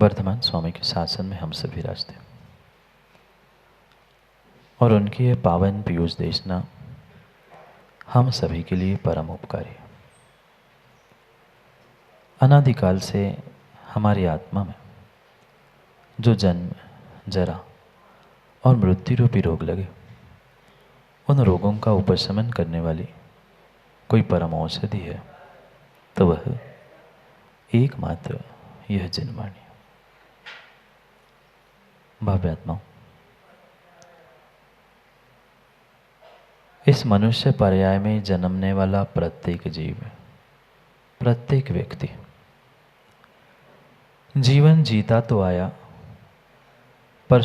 वर्धमान स्वामी के शासन में हम सभी विराजते और उनकी ये पावन पीयूष देशना हम सभी के लिए परम उपकारी। अनादिकाल से हमारी आत्मा में जो जन्म, जरा और मृत्यु रूपी रोग लगे, उन रोगों का उपशमन करने वाली कोई परम औषधि है तो वह एकमात्र यह जिनवाणी। भाव्यात्माओं, इस मनुष्य पर्याय में जन्मने वाला प्रत्येक जीव, प्रत्येक व्यक्ति जीवन जीता तो आया, पर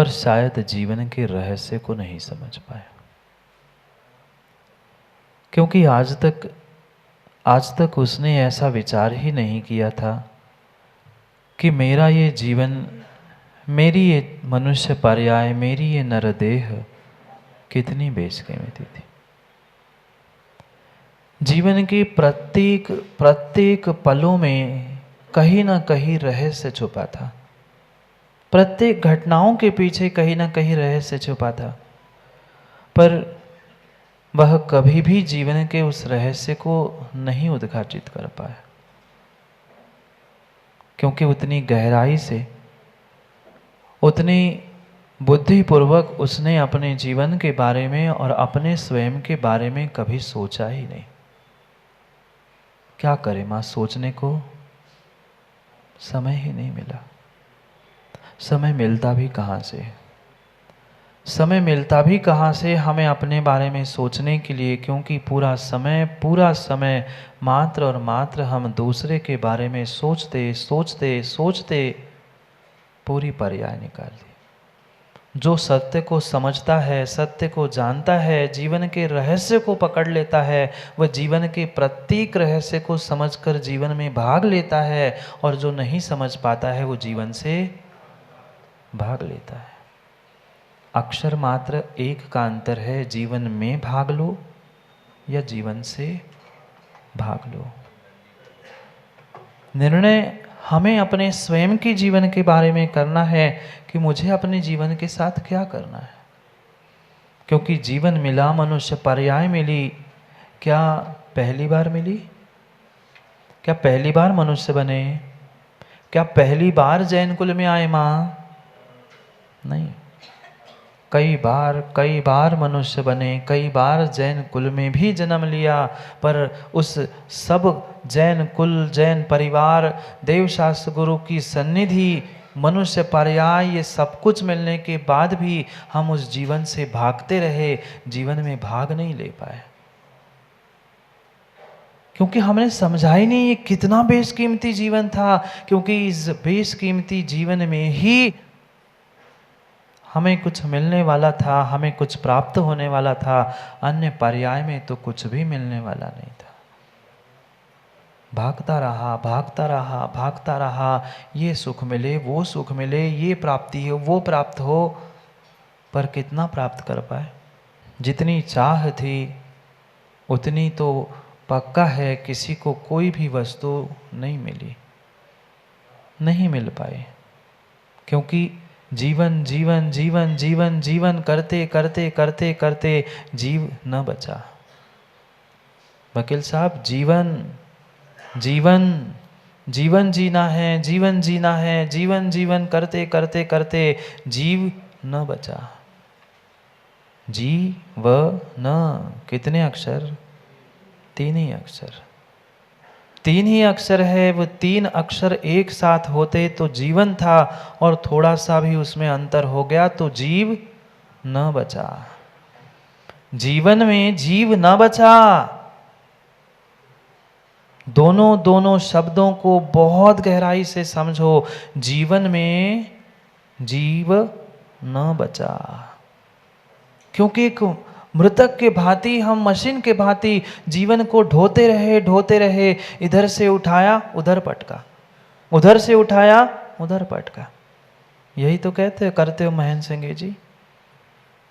शायद जीवन के रहस्य को नहीं समझ पाया। क्योंकि आज तक उसने ऐसा विचार ही नहीं किया था कि मेरा ये जीवन, मेरी ये मनुष्य पर्याय, मेरी ये नरदेह कितनी बेशकीमती थी। जीवन के प्रत्येक पलों में कहीं ना कहीं रहस्य छुपा था। प्रत्येक घटनाओं के पीछे कहीं ना कहीं रहस्य छुपा था, पर वह कभी भी जीवन के उस रहस्य को नहीं उद्घाटित कर पाया, क्योंकि उतनी गहराई से, उतनी बुद्धिपूर्वक उसने अपने जीवन के बारे में और अपने स्वयं के बारे में कभी सोचा ही नहीं। क्या करे मां, सोचने को समय ही नहीं मिला। समय मिलता भी कहाँ से? समय मिलता भी कहाँ से हमें अपने बारे में सोचने के लिए, क्योंकि पूरा समय मात्र और मात्र हम दूसरे के बारे में सोचते पूरी पर्याय निकाल दी। जो सत्य को समझता है, सत्य को जानता है, जीवन के रहस्य को पकड़ लेता है, वह जीवन के प्रत्येक रहस्य को समझकर जीवन में भाग लेता है, और जो नहीं समझ पाता है वो जीवन से भाग लेता है। अक्षर मात्र एक का अंतर है, जीवन में भाग लो या जीवन से भाग लो। निर्णय हमें अपने स्वयं के जीवन के बारे में करना है कि मुझे अपने जीवन के साथ क्या करना है। क्योंकि जीवन मिला, मनुष्य पर्याय मिली, क्या पहली बार मिली? क्या पहली बार मनुष्य बने? क्या पहली बार जैन कुल में आए माँ? नहीं, कई बार मनुष्य बने, कई बार जैन कुल में भी जन्म लिया, पर उस सब जैन कुल, जैन परिवार, देवशास्त्र गुरु की सन्निधि, मनुष्य पर्याय, ये सब कुछ मिलने के बाद भी हम उस जीवन से भागते रहे, जीवन में भाग नहीं ले पाए। क्योंकि हमने समझा ही नहीं ये कितना बेशकीमती जीवन था। क्योंकि इस बेशकीमती जीवन में ही हमें कुछ मिलने वाला था, हमें कुछ प्राप्त होने वाला था। अन्य पर्याय में तो कुछ भी मिलने वाला नहीं था। भागता रहा, ये सुख मिले, वो सुख मिले, ये प्राप्ति हो, वो प्राप्त हो, पर कितना प्राप्त कर पाए? जितनी चाह थी उतनी तो पक्का है किसी को कोई भी वस्तु नहीं मिली, नहीं मिल पाए। क्योंकि जीवन करते जीव न बचा। वकील साहब, जीवन जीना है, जीवन करते जीव न बचा। न कितने अक्षर? तीन ही अक्षर है। वो तीन अक्षर एक साथ होते तो जीवन था, और थोड़ा सा भी उसमें अंतर हो गया तो जीव न बचा। जीवन में जीव न बचा। दोनों शब्दों को बहुत गहराई से समझो। जीवन में जीव न बचा, क्योंकि एक मृतक के भांति, हम मशीन के भांति जीवन को ढोते रहे। इधर से उठाया उधर पटका, उधर से उठाया उधर पटका। यही तो करते हो महेंद्र सिंह जी।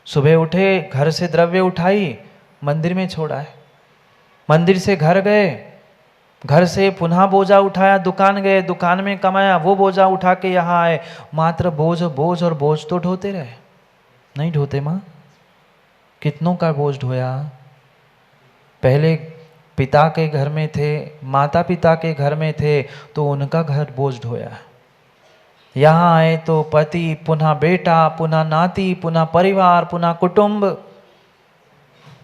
सुबह उठे, घर से द्रव्य उठाई, मंदिर में छोड़ा है, मंदिर से घर गए, घर से पुनः बोझा उठाया, दुकान गए, दुकान में कमाया, वो बोझा उठा के यहाँ आए, मात्र बोझ बोझ और बोझ तो ढोते रहे। नहीं ढोते माँ? कितनों का बोझ ढोया? पहले पिता के घर में थे, माता पिता के घर में थे तो उनका घर बोझ ढोया। यहाँ आए तो पति, पुनः बेटा, पुनः नाती, पुनः परिवार, पुनः कुटुंब,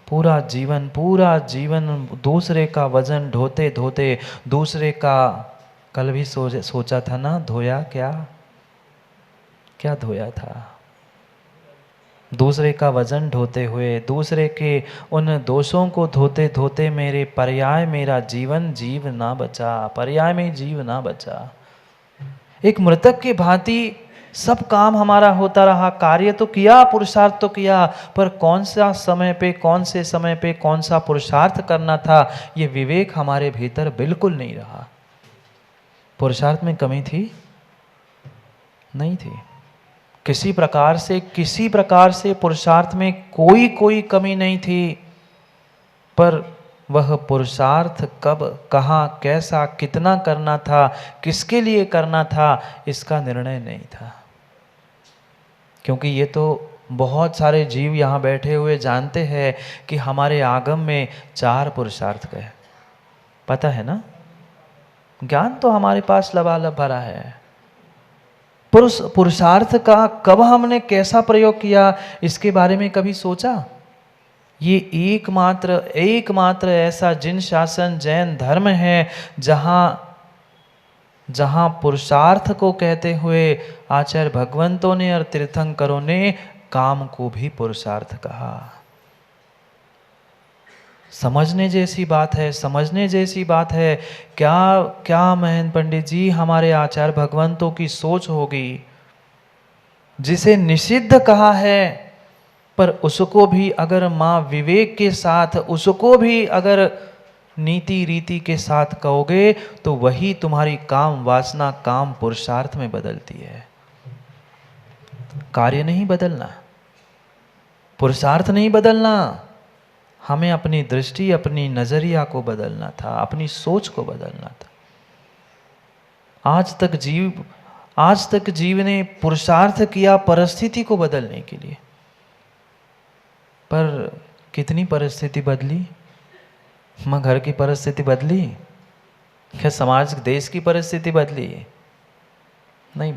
पूरा जीवन दूसरे का वजन ढोते ढोते, दूसरे का, कल भी सोचा था ना, धोया क्या क्या धोया था? दूसरे का वजन ढोते हुए, दूसरे के उन दोषों को धोते धोते मेरे पर्याय मेरा जीवन जीव ना बचा, पर्याय में जीव ना बचा। एक मृतक की भांति सब काम हमारा होता रहा, कार्य तो किया, पुरुषार्थ तो किया, पर कौन सा समय पे, कौन से समय पे कौन सा पुरुषार्थ करना था, ये विवेक हमारे भीतर बिल्कुल नहीं रहा। पुरुषार्थ में कमी थी? नहीं थी। किसी प्रकार से पुरुषार्थ में कोई कमी नहीं थी, पर वह पुरुषार्थ कब, कहाँ, कैसा, कितना करना था, किसके लिए करना था, इसका निर्णय नहीं था। क्योंकि ये तो बहुत सारे जीव यहाँ बैठे हुए जानते हैं कि हमारे आगम में 4 पुरुषार्थ गए, पता है ना? ज्ञान तो हमारे पास लबालब भरा है। पुरुषार्थ का कब हमने कैसा प्रयोग किया, इसके बारे में कभी सोचा? ये एकमात्र ऐसा जिन शासन जैन धर्म है जहाँ पुरुषार्थ को कहते हुए आचार्य भगवंतों ने और तीर्थंकरों ने काम को भी पुरुषार्थ कहा। समझने जैसी बात है। क्या महंत पंडित जी, हमारे आचार्य भगवंतों की सोच होगी, जिसे निषिद्ध कहा है, पर उसको भी अगर माँ विवेक के साथ, उसको भी अगर नीति रीति के साथ कहोगे तो वही तुम्हारी काम वासना काम पुरुषार्थ में बदलती है। कार्य नहीं बदलना, पुरुषार्थ नहीं बदलना, हमें अपनी दृष्टि, अपनी नजरिया को बदलना था, अपनी सोच को बदलना था। आज तक जीव ने पुरुषार्थ किया परिस्थिति को बदलने के लिए, पर कितनी परिस्थिति बदली? माँ घर की परिस्थिति बदली? क्या समाज देश की परिस्थिति बदली? नहीं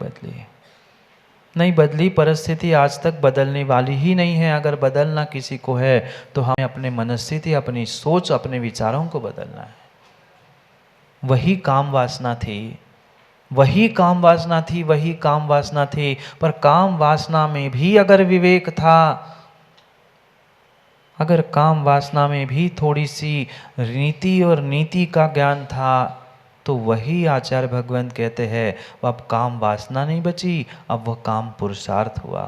बदली। परिस्थिति आज तक बदलने वाली ही नहीं है। अगर बदलना किसी को है तो हमें अपने मनस्थिति, अपनी सोच, अपने विचारों को बदलना है। वही काम वासना थी, पर काम वासना में भी अगर विवेक था, अगर काम वासना में भी थोड़ी सी रीति और नीति का ज्ञान था, तो वही आचार्य भगवंत कहते हैं अब काम वासना नहीं बची, अब वह काम पुरुषार्थ हुआ।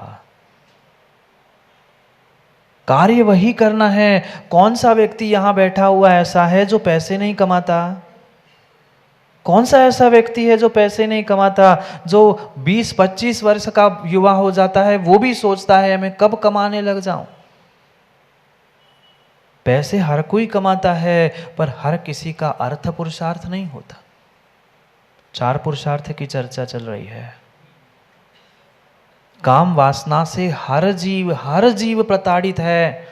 कार्य वही करना है। कौन सा व्यक्ति यहां बैठा हुआ ऐसा है जो पैसे नहीं कमाता? कौन सा ऐसा व्यक्ति है जो पैसे नहीं कमाता? जो 20-25 वर्ष का युवा हो जाता है वो भी सोचता है मैं कब कमाने लग जाऊं। पैसे हर कोई कमाता है, पर हर किसी का अर्थ पुरुषार्थ नहीं होता। 4 पुरुषार्थ की चर्चा चल रही है। काम वासना से हर जीव प्रताड़ित है।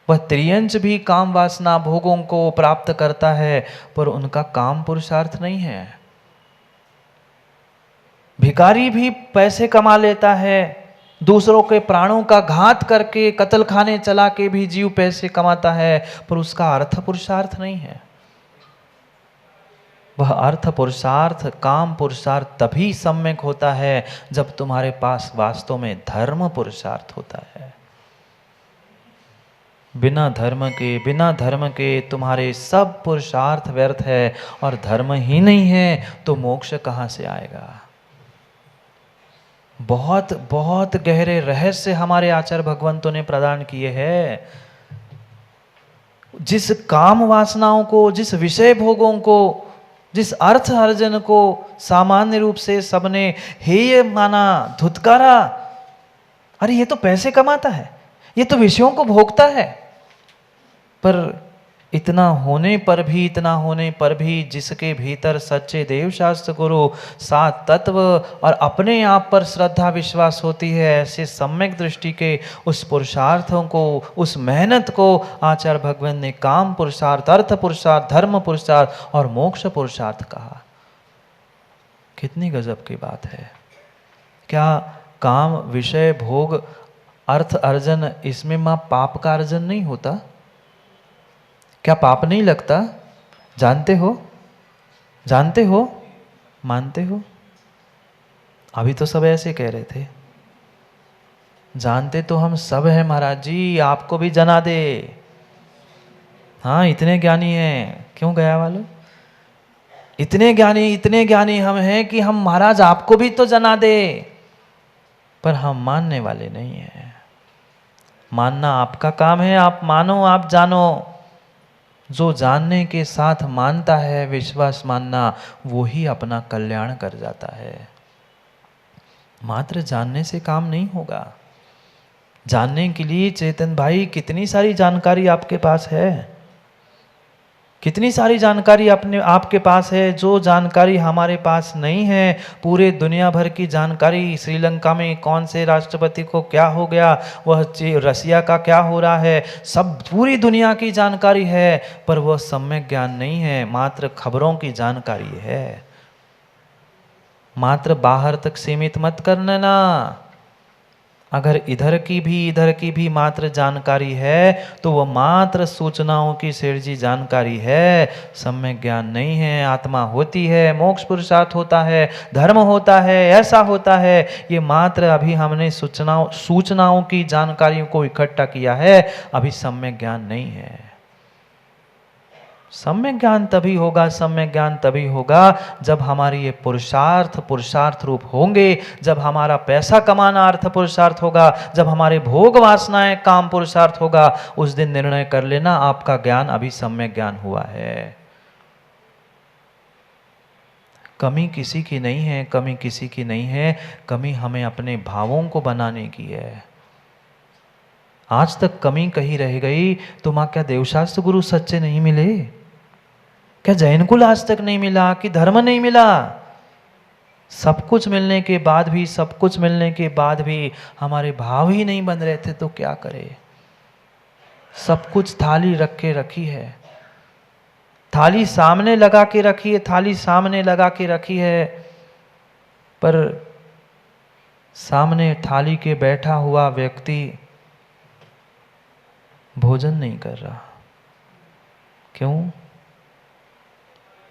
वह त्रियंच भी काम वासना भोगों को प्राप्त करता है, पर उनका काम पुरुषार्थ नहीं है। भिखारी भी पैसे कमा लेता है, दूसरों के प्राणों का घात करके, कत्ल खाने चला के भी जीव पैसे कमाता है, पर उसका अर्थ पुरुषार्थ नहीं है। वह अर्थ पुरुषार्थ, काम पुरुषार्थ तभी सम्यक होता है जब तुम्हारे पास वास्तव में धर्म पुरुषार्थ होता है। बिना धर्म के तुम्हारे सब पुरुषार्थ व्यर्थ है, और धर्म ही नहीं है तो मोक्ष कहाँ से आएगा? बहुत बहुत गहरे रहस्य हमारे आचार्य भगवंतों ने प्रदान किए हैं। जिस काम वासनाओं को, जिस विषय भोगों को, जिस अर्थ अर्जन को सामान्य रूप से सबने हेय माना, धुतकारा, अरे ये तो पैसे कमाता है, ये तो विषयों को भोगता है, पर इतना होने पर भी जिसके भीतर सच्चे देव शास्त्र गुरु सात तत्व और अपने आप पर श्रद्धा विश्वास होती है, ऐसे सम्यक दृष्टि के उस पुरुषार्थों को, उस मेहनत को आचार्य भगवान ने काम पुरुषार्थ, अर्थ पुरुषार्थ, धर्म पुरुषार्थ और मोक्ष पुरुषार्थ कहा। कितनी गजब की बात है। क्या काम, विषय, भोग, अर्थ अर्जन, इसमें मां पाप का अर्जन नहीं होता? क्या पाप नहीं लगता? जानते हो? जानते हो? मानते हो? अभी तो सब ऐसे कह रहे थे। जानते तो हम सब हैं महाराज जी, आपको भी जना दे। हाँ, इतने ज्ञानी हैं। क्यों गया वालों? इतने ज्ञानी हम हैं कि हम महाराज आपको भी तो जना दे, पर हम मानने वाले नहीं हैं। मानना आपका काम है, आप मानो, आप जानो। जो जानने के साथ मानता है, विश्वास मानना, वो ही अपना कल्याण कर जाता है। मात्र जानने से काम नहीं होगा। जानने के लिए चेतन भाई कितनी सारी जानकारी आपके पास है, कितनी सारी जानकारी अपने आपके पास है। जो जानकारी हमारे पास नहीं है, पूरे दुनिया भर की जानकारी, श्रीलंका में कौन से राष्ट्रपति को क्या हो गया, वह रसिया का क्या हो रहा है, सब पूरी दुनिया की जानकारी है, पर वह सम्यक ज्ञान नहीं है, मात्र खबरों की जानकारी है। मात्र बाहर तक सीमित मत करना ना। अगर इधर की भी मात्र जानकारी है तो वह मात्र सूचनाओं की सिरजी जानकारी है, सम्यक ज्ञान नहीं है। आत्मा होती है, मोक्ष पुरुषार्थ होता है, धर्म होता है, ऐसा होता है, ये मात्र अभी हमने सूचनाओं की जानकारियों को इकट्ठा किया है, अभी सम्यक ज्ञान नहीं है। सम्यक ज्ञान तभी होगा जब हमारी ये पुरुषार्थ रूप होंगे, जब हमारा पैसा कमाना अर्थ पुरुषार्थ होगा, जब हमारे भोग वासनाएं काम पुरुषार्थ होगा। उस दिन निर्णय कर लेना आपका ज्ञान अभी सम्यक ज्ञान हुआ है। कमी किसी की नहीं है, कमी हमें अपने भावों को बनाने की है। आज तक कमी कहीं रह गई तो मां क्या देवशास्त्र गुरु सच्चे नहीं मिले? क्या जैन कुल आज तक नहीं मिला? कि धर्म नहीं मिला? सब कुछ मिलने के बाद भी हमारे भाव ही नहीं बन रहे थे तो क्या करें? सब कुछ थाली रखी है, थाली सामने लगा के रखी है, पर सामने थाली के बैठा हुआ व्यक्ति भोजन नहीं कर रहा।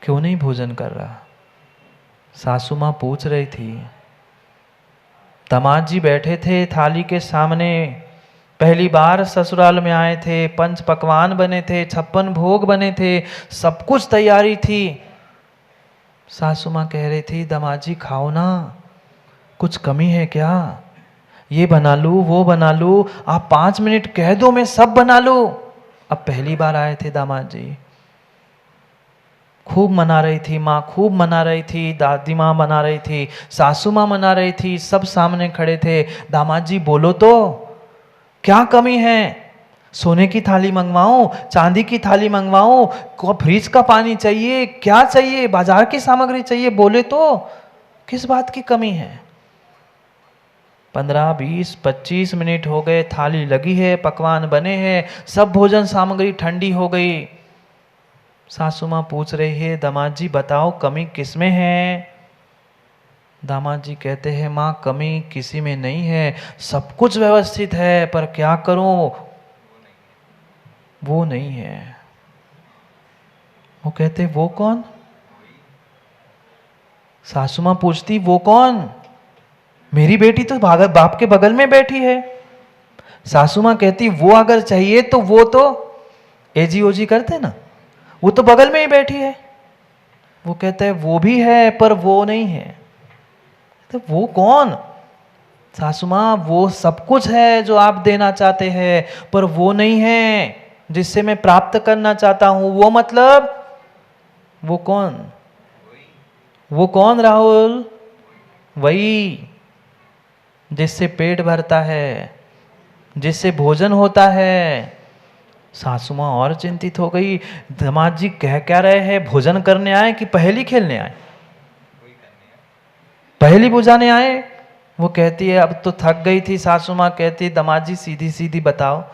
क्यों नहीं भोजन कर रहा? सासू माँ पूछ रही थी। दामाद जी बैठे थे थाली के सामने, पहली बार ससुराल में आए थे, 5 पकवान बने थे, 56 भोग बने थे, सब कुछ तैयारी थी। सासू माँ कह रही थी, दामाद जी खाओ ना, कुछ कमी है क्या? ये बना लूँ, वो बना लूँ, आप 5 मिनट कह दो मैं सब बना लूँ। अब पहली बार आए थे दामाद जी, खूब मना रही थी माँ, खूब मना रही थी, दादी माँ मना रही थी, सासू माँ मना रही थी, सब सामने खड़े थे। दामाद जी बोलो तो, क्या कमी है? सोने की थाली मंगवाऊं, चांदी की थाली मंगवाऊं, फ्रिज का पानी चाहिए, क्या चाहिए, बाजार की सामग्री चाहिए, बोले तो किस बात की कमी है? 15, 20, 25 मिनट हो गए, थाली लगी है, पकवान बने हैं, सब भोजन सामग्री ठंडी हो गई। सासू माँ पूछ रही है, दामाद जी बताओ कमी किस में है? दामाद जी कहते हैं, माँ कमी किसी में नहीं है, सब कुछ व्यवस्थित है, पर क्या करूं, वो नहीं है। वो कहते वो कौन? सासू माँ पूछती वो कौन? मेरी बेटी तो बाप के बगल में बैठी है। सासू माँ कहती वो अगर चाहिए तो वो तो एजी ओजी करते ना, वो तो बगल में ही बैठी है। वो कहते हैं वो भी है पर वो नहीं है। तो वो कौन? सासू माँ वो सब कुछ है जो आप देना चाहते हैं, पर वो नहीं है जिससे मैं प्राप्त करना चाहता हूं। वो मतलब वो कौन? वो कौन राहुल? वही जिससे पेट भरता है, जिससे भोजन होता है, सासू माँ और चिंतित हो गई, दामाद जी कह क्या रहे हैं, भोजन करने आए कि पहेली खेलने आए? पहेली बुझाने आए। वो कहती है, अब तो थक गई थी सासू माँ, कहती है दामाद जी सीधी सीधी बताओ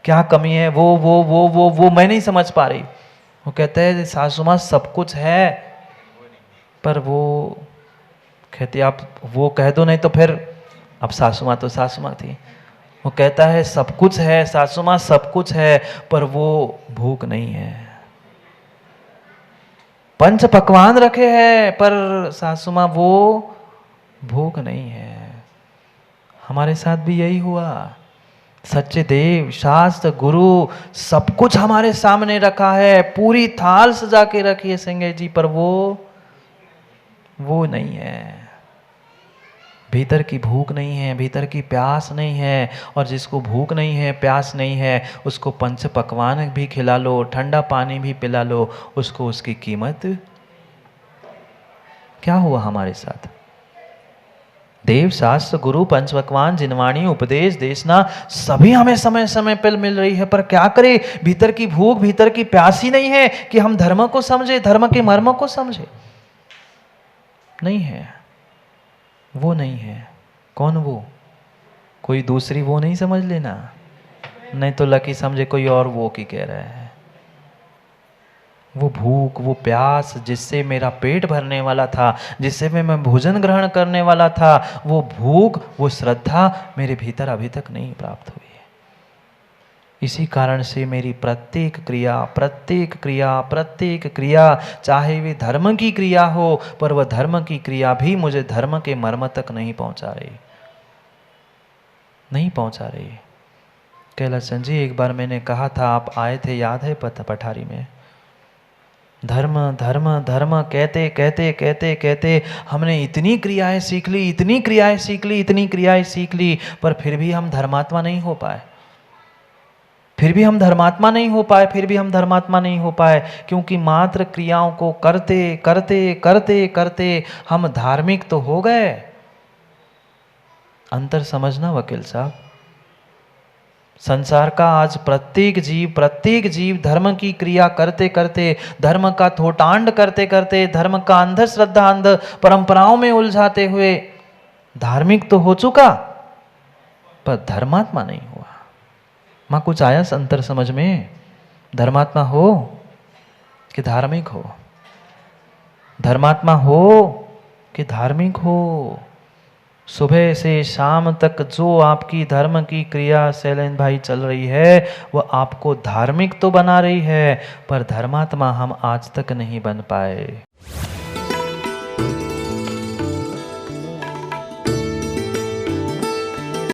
क्या कमी है, वो मैं नहीं समझ पा रही। वो कहते हैं सासू माँ सब कुछ है, पर वो कहती आप वो कह दो, नहीं तो फिर, अब सासू माँ तो सासू माँ थी। वो कहता है सब कुछ है सासू माँ, सब कुछ है, पर वो भूख नहीं है। पंच पकवान रखे हैं, पर सासू माँ वो भूख नहीं है। हमारे साथ भी यही हुआ। सच्चे देव, शास्त्र, गुरु सब कुछ हमारे सामने रखा है, पूरी थाल सजा के रखी है सिंगे जी, पर वो नहीं है। भीतर की भूख नहीं है, भीतर की प्यास नहीं है। और जिसको भूख नहीं है, प्यास नहीं है, उसको पंच पकवान भी खिला लो, ठंडा पानी भी पिला लो, उसको उसकी कीमत क्या हुआ हमारे साथ? देव, शास्त्र, गुरु, पंच पकवान, जिनवाणी, उपदेश, देशना सभी हमें समय समय पर मिल रही है, पर क्या करें? भीतर की भूख, भीतर की प्यास ही नहीं है कि हम धर्म को समझे, धर्म के मर्म को समझे। नहीं है, वो नहीं है। कौन वो? कोई दूसरी वो नहीं समझ लेना, नहीं तो लकी समझे कोई और वो की कह रहा है। वो भूख, वो प्यास जिससे मेरा पेट भरने वाला था, जिससे मैं भोजन ग्रहण करने वाला था, वो भूख, वो श्रद्धा मेरे भीतर अभी तक नहीं प्राप्त हुई है। इसी कारण से मेरी प्रत्येक क्रिया, प्रत्येक क्रिया, प्रत्येक क्रिया, चाहे वे धर्म की क्रिया हो, पर वह धर्म की क्रिया भी मुझे धर्म के मर्म तक नहीं पहुंचा रही, नहीं पहुंचा रही। कैलासन जी, एक बार मैंने कहा था, आप आए थे, याद है पठारी में? धर्म धर्म धर्म कहते कहते कहते कहते हमने इतनी क्रियाएं सीख ली, इतनी क्रियाएं सीख ली, इतनी क्रियाएं सीख ली, पर फिर भी हम धर्मात्मा नहीं हो पाए, फिर भी हम धर्मात्मा नहीं हो पाए, फिर भी हम धर्मात्मा नहीं हो पाए, क्योंकि मात्र क्रियाओं को करते करते करते करते हम धार्मिक तो हो गए। अंतर समझना वकील साहब, संसार का आज प्रत्येक जीव धर्म की क्रिया करते करते, धर्म का थोटांड करते करते, धर्म का अंधश्रद्धा, अंध परंपराओं में उलझाते हुए धार्मिक तो हो चुका, पर धर्मात्मा नहीं हुआ। मां कुछ आया अंतर समझ में? धर्मात्मा हो कि धार्मिक हो? धर्मात्मा हो कि धार्मिक हो? सुबह से शाम तक जो आपकी धर्म की क्रिया शैलेंद्र भाई चल रही है, वह आपको धार्मिक तो बना रही है, पर धर्मात्मा हम आज तक नहीं बन पाए।